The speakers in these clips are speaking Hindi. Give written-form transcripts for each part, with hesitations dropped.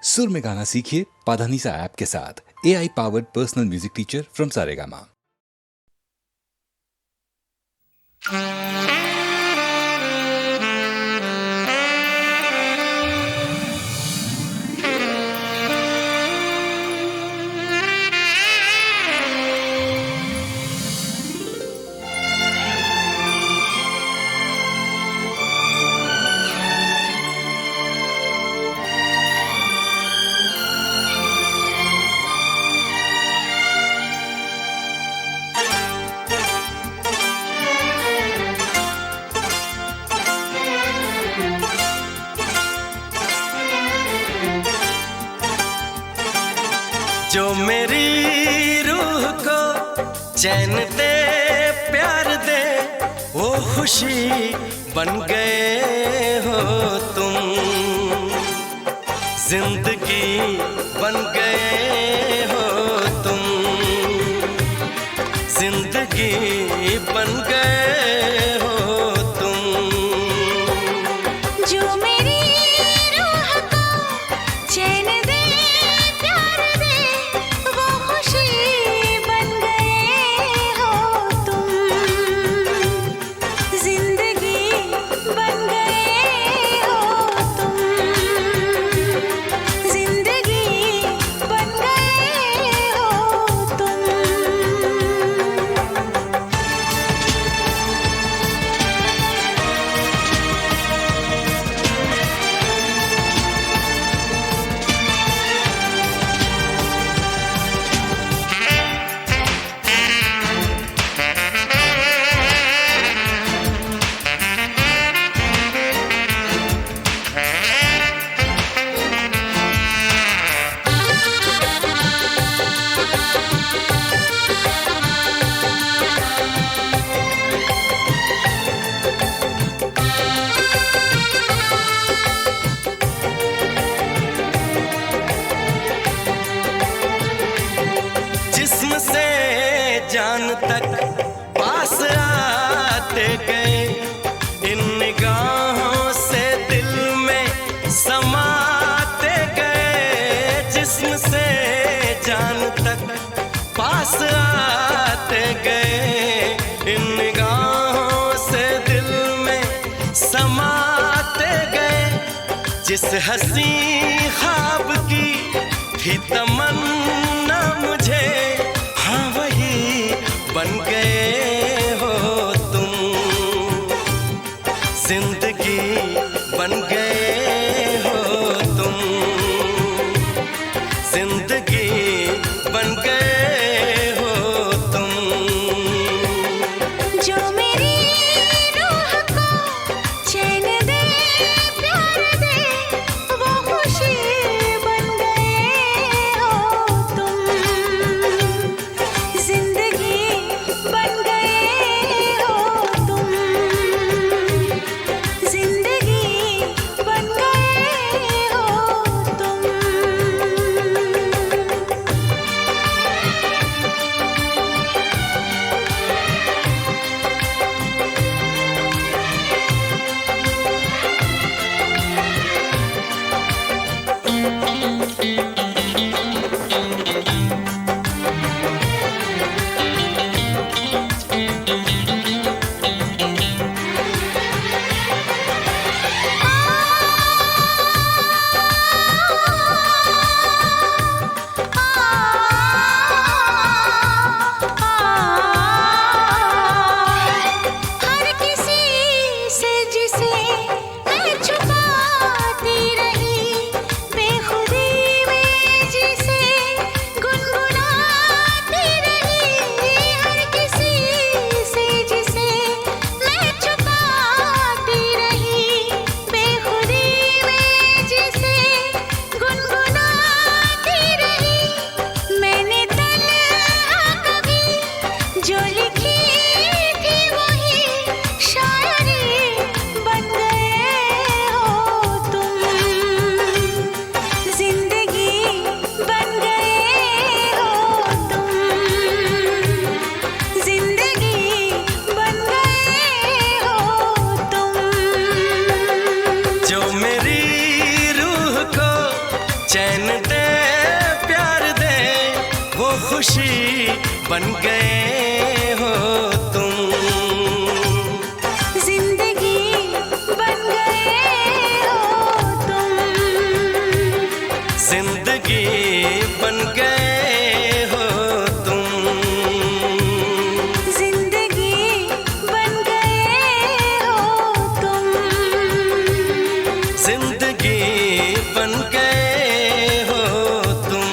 सुर में गाना सीखिए पाधानीसा ऐप के साथ। AI powered personal music teacher from Saregama. जो मेरी रूह को चैन दे प्यार दे वो खुशी बन गए हो तुम, जिंदगी बन गए हो तुम, जिंदगी बन गए हो तुम। जो मेरी रूह को चैन दे प्यार दे वो खुशी बन गए हो तुम, जिंदगी बन गए हो तुम, जिंदगी बन गए हो तुम। जिस्म से जान तक पास आते गए, इन निगाहों से दिल में समाते गए। जिस्म से जान तक पास आते गए, इन निगाहों से दिल में समाते गए। जिस हंसी ख्वाब की थी तमन्ना मुझे, हाँ वही बन गए हो तुम, जिंदगी बन गए हो तुम, जिंदगी बन गए हो तुम। जो मेरी रूह को चैन दे प्यार दे वो खुशी चैन दे प्यार दे वो खुशी बन गए हो तुम। जिंदगी बन गए हो तुम। जिंदगी बन गए हो तुम। जिंदगी बन गए हो तुम। जिंदगी बन गए हो तुम।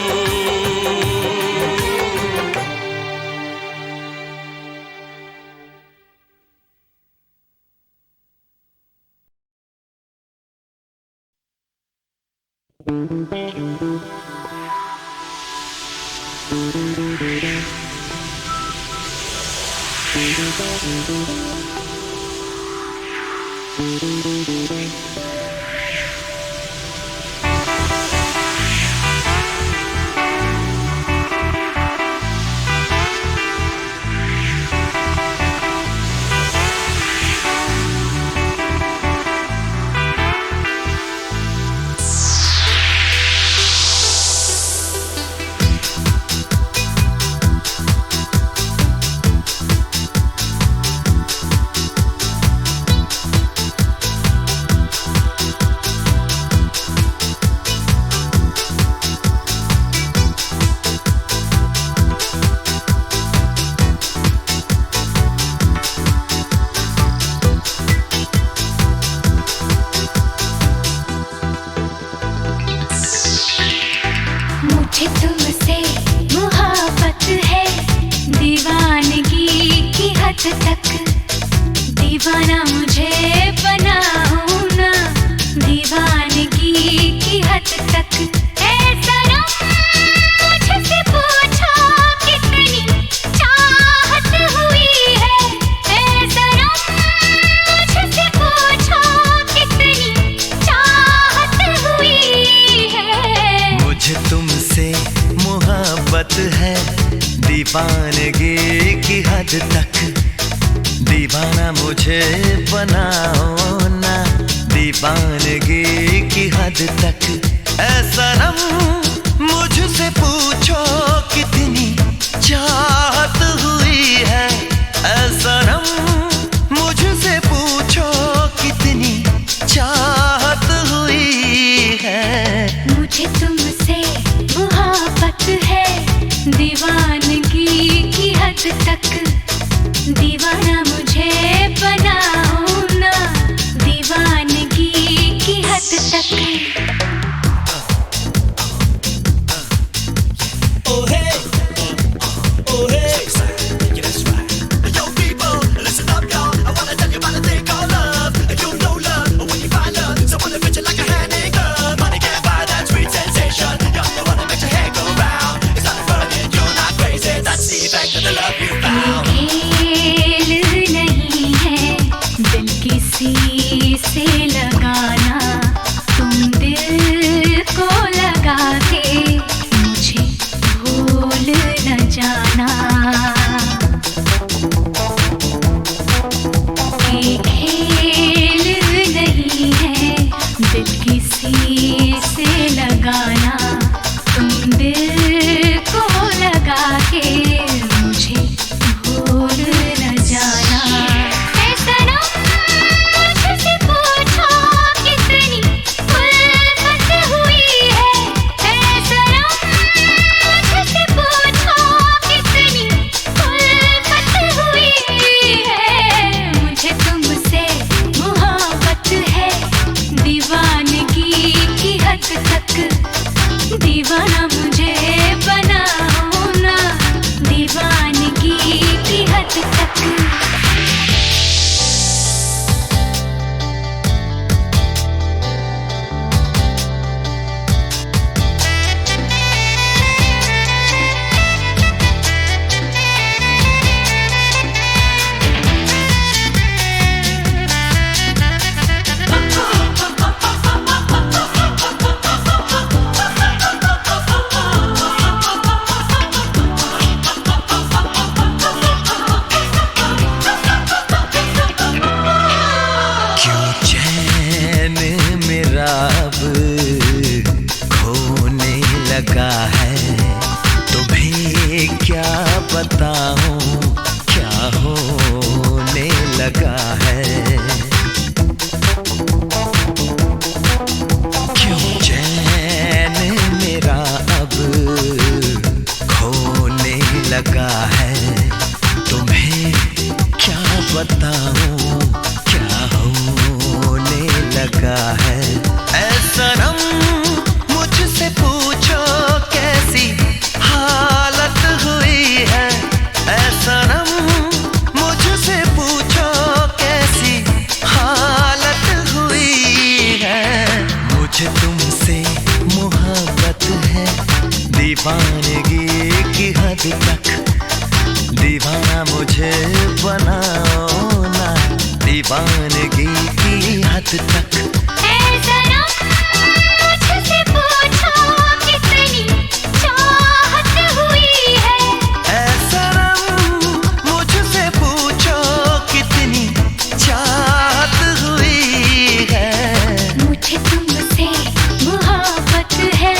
मुझे तुमसे मोहब्बत है दीवानगी की हद तक। दीवाना मुझे बनाओ ना दीवानगी की हद तक। ऐ सनम मुझसे पूछो कितनी चाहत हुई है। ऐ सनम मुझसे पूछो कितनी चाहत हुई है। मुझे तुमसे मोहब्बत है दीवानगी की हद तक। दीवाना मुझे बनाओ ना दीवानगी की हद तक। ऐ सनम मुझसे पूछो कितनी चाहत हुई है। ऐ सनम मुझसे पूछो कितनी चाहत हुई है। मुझे तुमसे मोहब्बत है दीवानगी की हद तक। दीवाना मुझे बनाओ ना दीवानगी की हद तक। खेल नहीं है दिल किसी से लगाना। तुम दिल को लगा के मुझे भूल न जाना। ये खेल नहीं है दिल किसी से लगाना। तुम दिल को लगा के मुझे भूल न जाना। ऐ सनम मुझसे पूछो कितनी उल्फत हुई है। ऐ सनम मुझसे पूछो कितनी उल्फत हुई है। मुझे तुमसे मोहब्बत है दीवानगी की हद तक। दीवाना मुझे बनाओ ना दीवानगी की हद तक। लगा है। तुम्हें क्या बताऊं क्या होने लगा है। क्यों चैन मेरा अब खोने लगा है। तुम्हें क्या बताऊं क्या होने लगा है। ऐ सनम मुझसे पूछो कैसी हालत हुई है। ऐ सनम मुझसे पूछो कैसी हालत हुई है। मुझे तुमसे मोहब्बत है दीवानगी की हद तक। दीवाना मुझे बनाओ ना दीवानगी की हद तक। ऐ सनम मुझसे पूछो कितनी चाहत हुई है। ऐ सनम मुझसे पूछो कितनी चाहत हुई है। मुझे तुमसे मोहब्बत है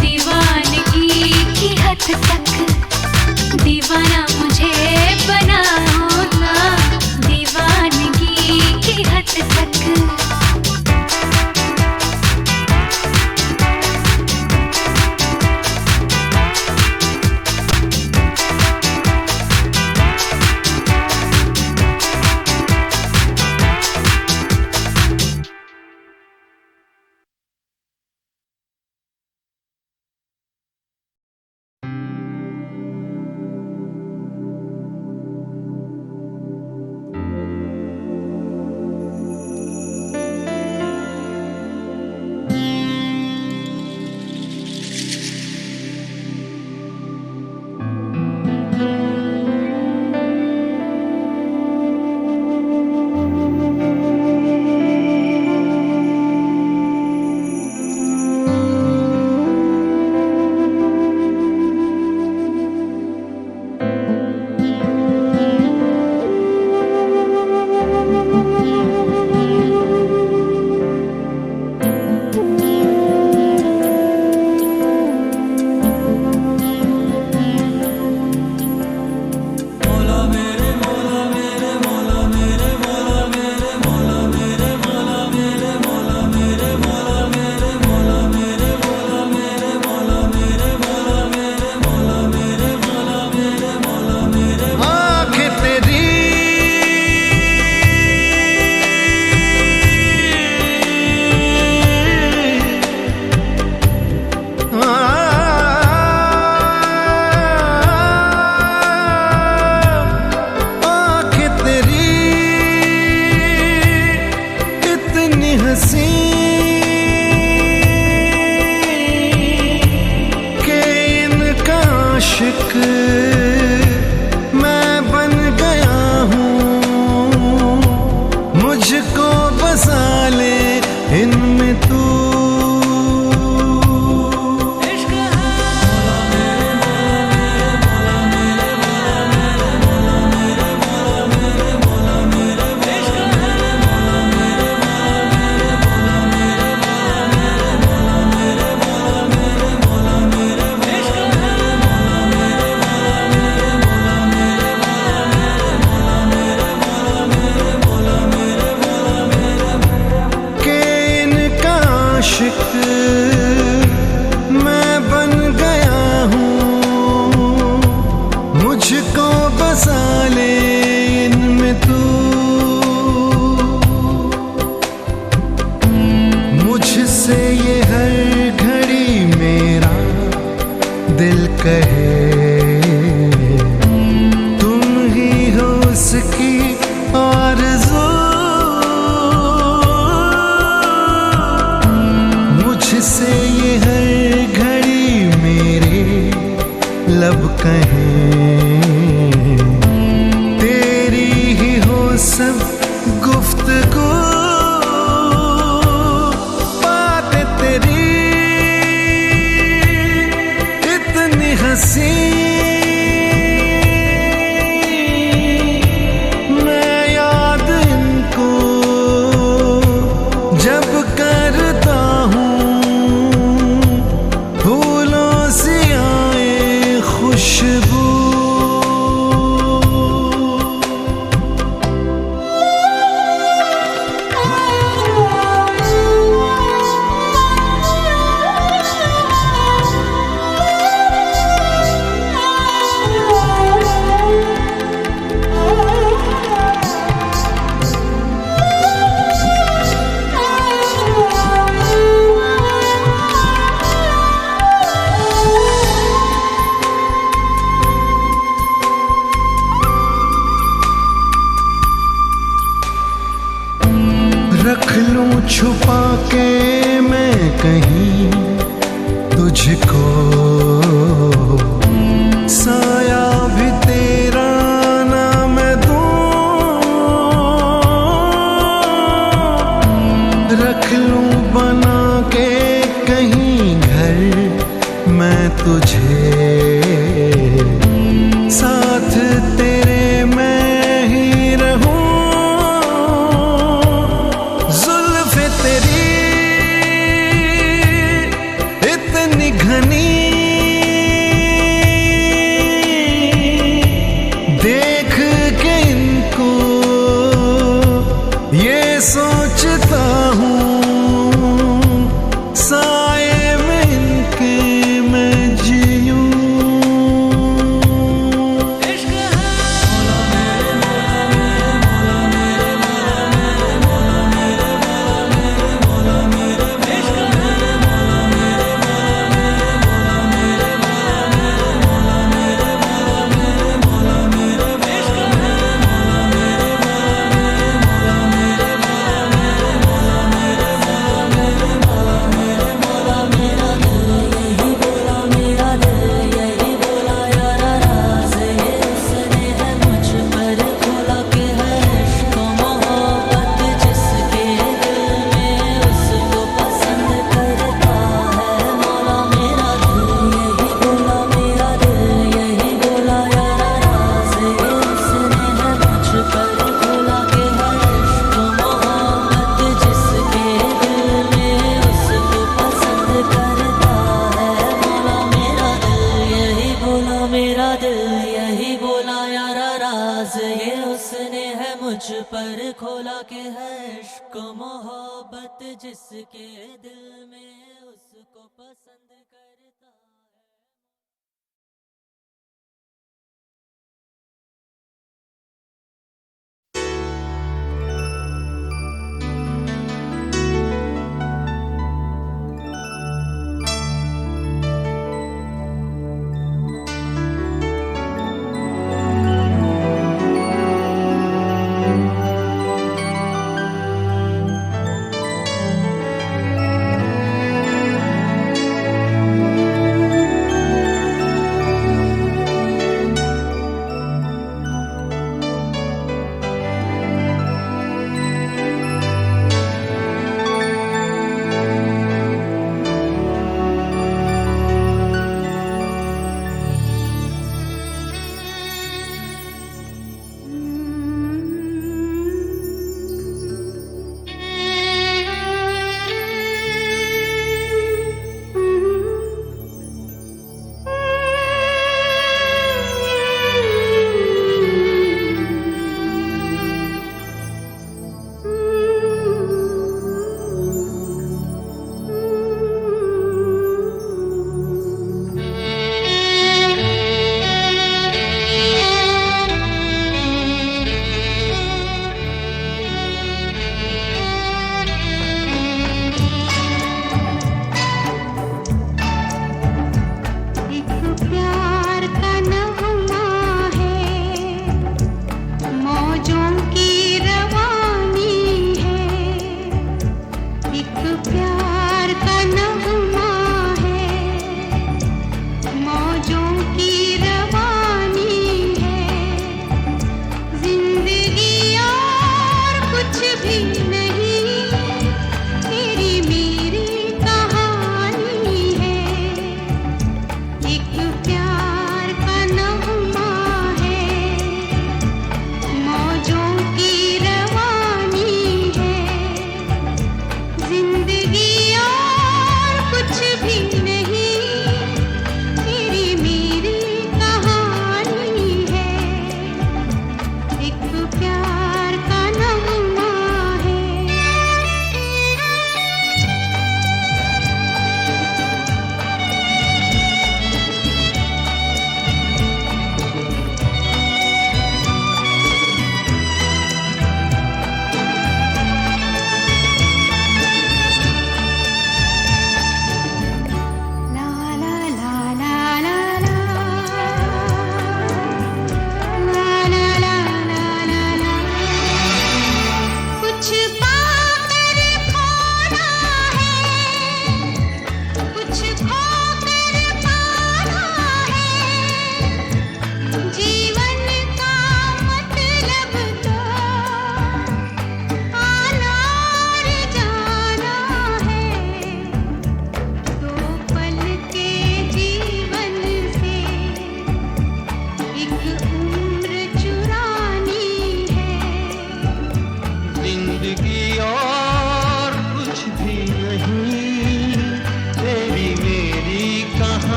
दीवानगी की हद तक। दीवाना मुझे बनाओ ना दीवानगी की हद तक। जब करता हूँ फूलों तुझको साया भी तेरा ना मैं दूं, रख लूं बना के कहीं घर मैं तुझे, साथ तेरे मैं ही रहूं। जुल्फ़े तेरी इतनी घनी, देख के इनको ये सोचता हूँ, साए में इनके मैं जीऊं। पर खोला के है इश्क मोहब्बत जिसके दिल में उसको पसंद करता है।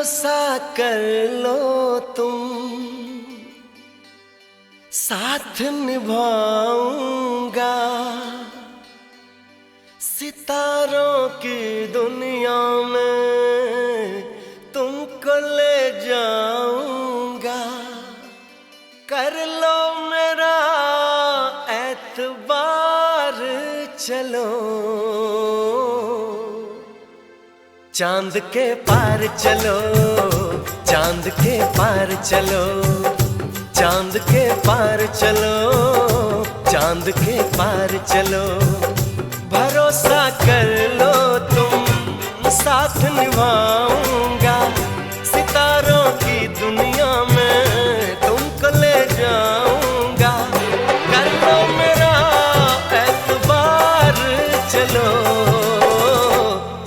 भरोसा कर लो तुम, साथ निभाऊंगा, सितारों की दुनिया में तुमको ले जाऊंगा। कर लो मेरा एतबार, चलो चांद के पार चलो, चांद के पार चलो, चांद के पार चलो, चांद के पार चलो। भरोसा कर लो तुम, साथ निभाऊंगा, सितारों की दुनिया में तुमको ले जाऊंगा। कर लो मेरा एतबार, चलो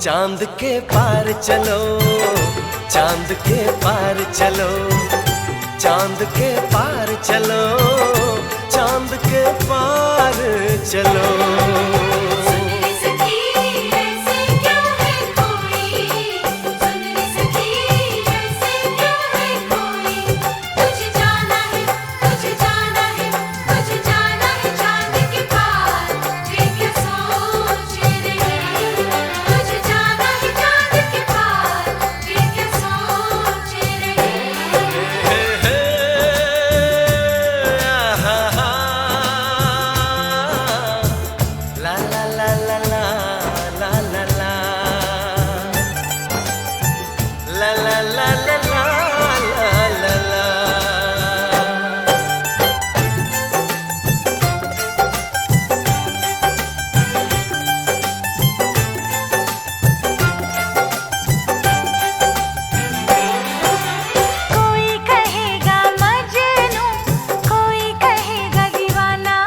चांद के पार चलो, चांद के पार चलो, चांद के पार चलो, चांद के पार चलो। सुन रे सखी ऐसे क्यों है कोई, सुन रे सखी ऐसे क्यों है कोई। तुझे जाना है, तुझे जाना है, तुझे जाना है चांद के पार, ये क्या सोच रहे। तुझे जाना है चांद के पार, ये क्या सोच रहे। ला ला ला ला ला ला ला ला ला ला ला ला ला ला ला। कोई कहेगा मजनू, कोई कहेगा दीवाना,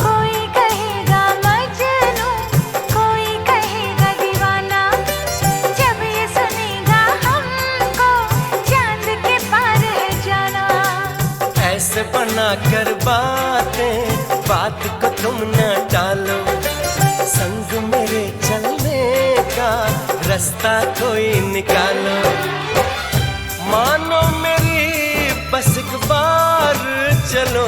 कोई कहेगा मजनू, कोई कहेगा दीवाना। जब ये सुनेगा हमको चांद के पार है जाना। ऐसे बना कर बातें, बात को तुम न टालो, संग मेरे चलने का रास्ता कोई निकालो। मानो मेरी बस एक बार चलो,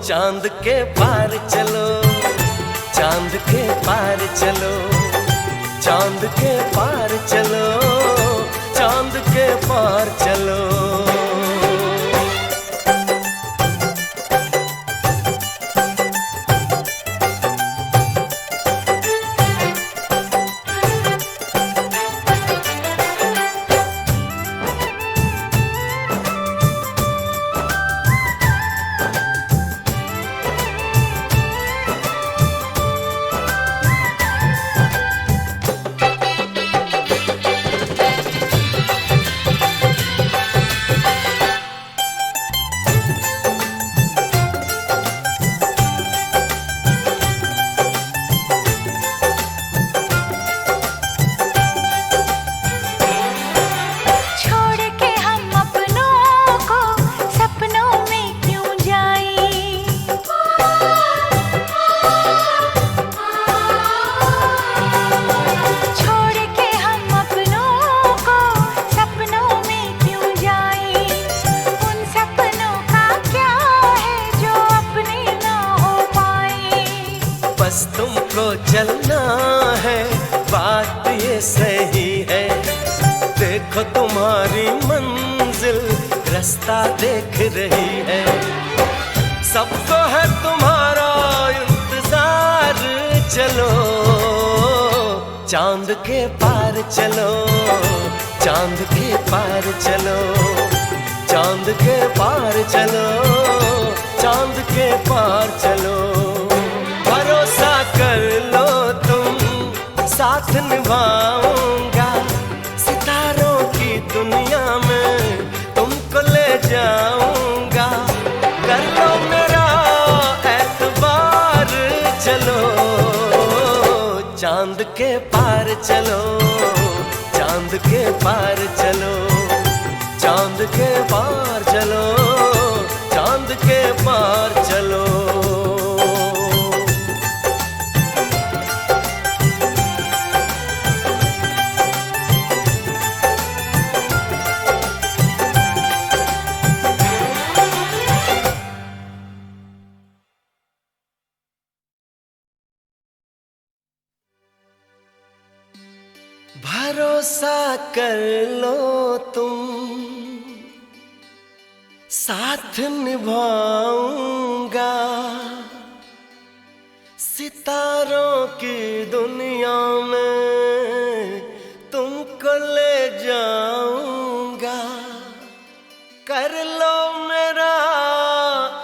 चांद के पार चलो, चांद के पार चलो, चांद के पार चलो, चांद के पार चलो। छोड़ के हम अपनों को सपनों में क्यों जाएं। छोड़ के हम अपनों को सपनों में क्यों जाएं। उन सपनों का क्या है जो अपने ना हो पाए। बस तुमको चलना है, बात ये सही है। देखो तुम्हारी मंजिल रास्ता देख रही है। सबको है तुम्हारा इंतजार, चलो चांद के पार चलो, चांद के पार चलो, चांद के पार चलो, चांद के पार चलो। भरोसा कर लो तुम, साथ निभाऊंगा, सितारों की दुनिया में तुमको ले जाऊंगा। कर लो मेरा एतबार, चलो चांद के पार चलो, चांद के पार चलो, चांद के पार चलो, चांद के पार चलो। भरोसा कर लो तुम, साथ निभाऊंगा, सितारों की दुनिया में तुमको ले जाऊंगा। कर लो मेरा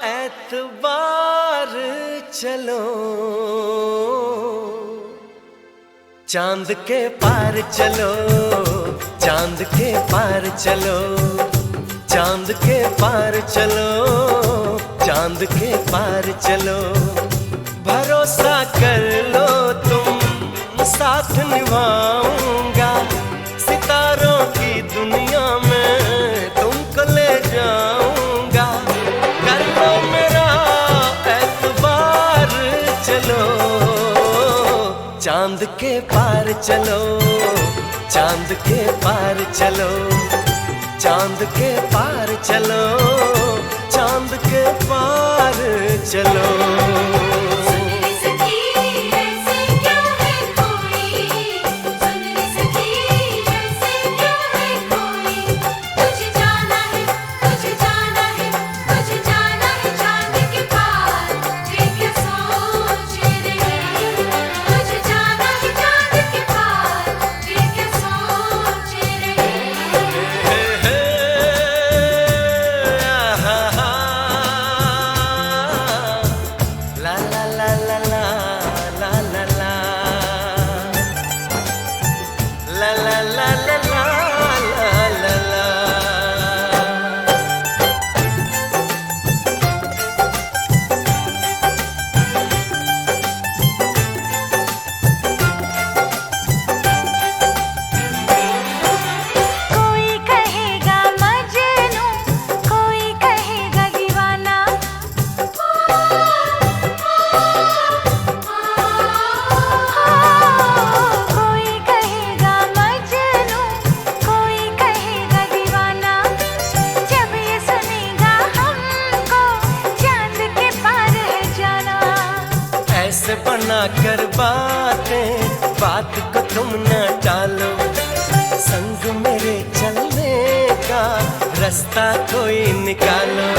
एतबार, चलो चांद के पार चलो, चांद के पार चलो, चांद के पार चलो, चांद के पार चलो। भरोसा कर लो तुम, साथ निभाऊंगा, सितारों की दुनिया में तुमको ले जाऊंगा। कर लो मेरा एतबार, चलो चांद के पार चलो, चांद के पार चलो, चांद के पार चलो, चांद के पार चलो। सुन रे सखी ऐसे क्यों है कोई, सुन रे सखी ऐसे क्यों है कोई। तुझे जाना है, तुझे जाना है, तुझे जाना है चांद के पार, ये क्या सोच रहे। तुझे जाना है चांद के पार, ये क्या सोच रहे। ला ला ला ला ला ला ला ला ला ला ला ला ला ला ला। कोई कहेगा मजनू, कोई कहेगा दीवाना, कोई कहेगा मजनू, कोई कहेगा दीवाना। जब ये सुनेगा हमको चांद के पार है जाना। ऐसे बना कर बातें, बात को तुम न टालो, संग मेरे चलने का रास्ता कोई निकालो।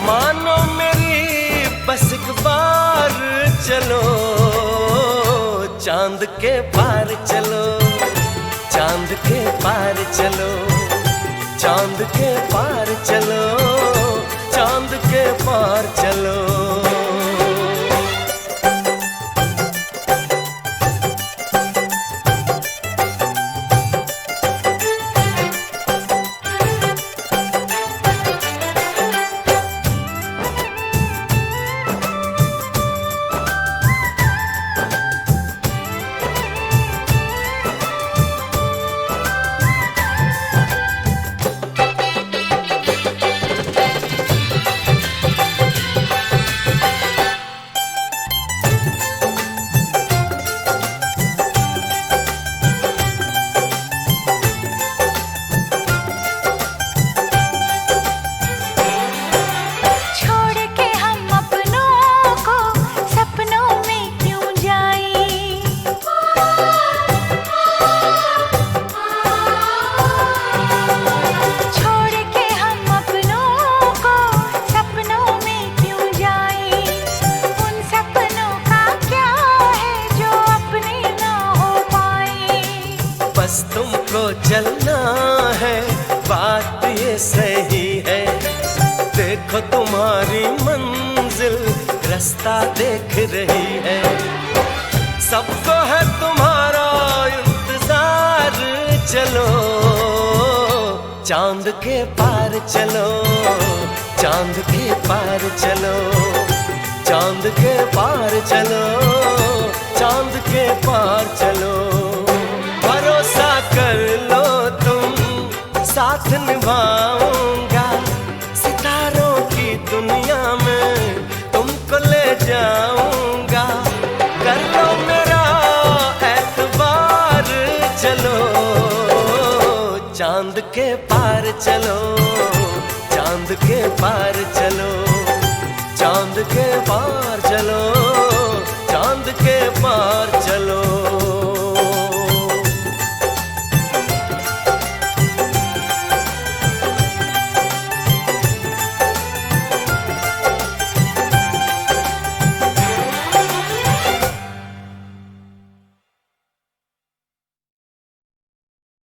मानो मेरी बस एक बार, चलो चांद के पार चलो, चांद के पार चलो, चांद के पार चलो, चांद के पार चलो। छोड़ के हम अपनों को सपनों में क्यों जाएं। छोड़ के हम अपनों को सपनों में क्यों जाएं। उन सपनों का क्या है जो अपने ना हो पाए। बस तुमको चलना है, बात ये सही है। देखो तुम्हारी मंजिल रास्ता देख रही है। सबको है तुम्हारा इंतजार, चलो चांद के पार चलो, चांद के पार चलो, चांद के पार चलो, चांद के पार चलो। भरोसा कर लो तुम, साथ निभाऊंगा, सितारों की दुनिया में तुमको ले जाऊंगा। कर लो मेरा एतबार, चलो चांद के पार चलो, चांद के पार चलो, चांद के पार चलो, चांद के पार चलो।